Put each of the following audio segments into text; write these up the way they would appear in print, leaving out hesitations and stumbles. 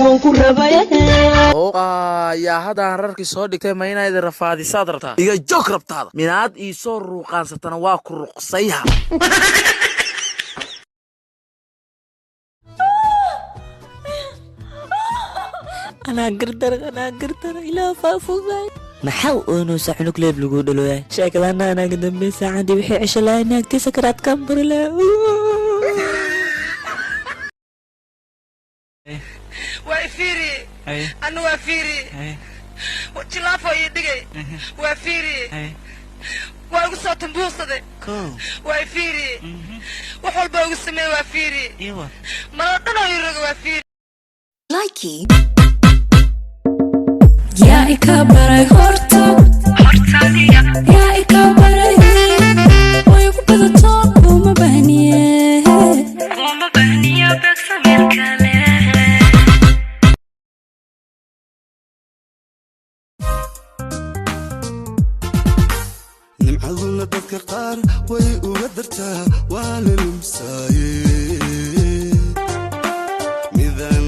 wanku rabaya yaa hadaan rarkii soo dhigtay ma inaad rafaadisaad rabtaa iga joog rabtaada minaad ii soo ruuqaansatana waa ku ruqsayha أنا قردر إلى فافوزاي محاو أنو ساحنو كليب لقو دلويا شاكل أنا قدم بي ساعة دي بحي عشا لا إناك تي سكرات كامبر لا وافيري أنا وافيري وجلافو يدقي وافيري وأقول صوت مبوصدي وافيري وحول بأقول سمي وافيري ما أنا يرغ وافيري لايكي يا إكبر هورتا يا إكبر ويقبض طول وما بهنيه بس أمريكا نمعظنا dadka qaar way uga dartaa waa la lumsaayay midan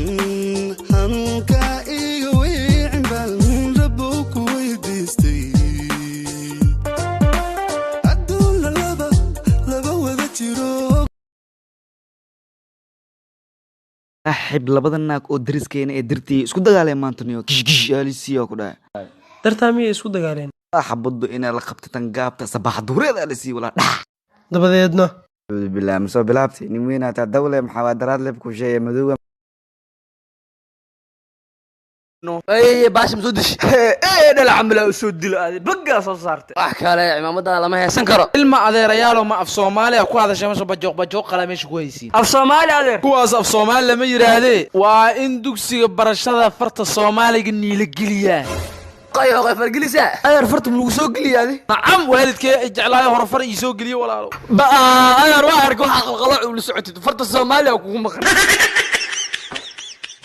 hanka iyo weyn baan rabo ku weydiistay adoon laba wada jiro أحب لبضناك أو درس كين إدرتي اسكو دغالي مانتونيو كش أليسيو كده درتامي اسكو دغالين أحبضو إن لقبت تنقابت صباح دوريد أليسي ولا دبديدنا بالله مسو بلابتي نموينا تا دولة محاضرات لبكو شيء مدوغة اي باش مسودش ايه ده العمله اسود دي بقى soo saartay wax kale cimaamada lama heesan karo ilma adeerayaal ma af Soomaaliya ku hadashay ma bajoq qala meesha ku haysiin af Soomaali adeer kuwaas af Soomaali lama yiraahdee waa in dugsiga barashada farta Soomaaliga niila geliyaa qayo fargelisa adeer farta lagu soo geliyaade nacam waalidkee jeclaayo hor far ii soo geliyo walaalo adeer waa arko waxa qalqalo u la socotid farta Soomaaliya kugu maqan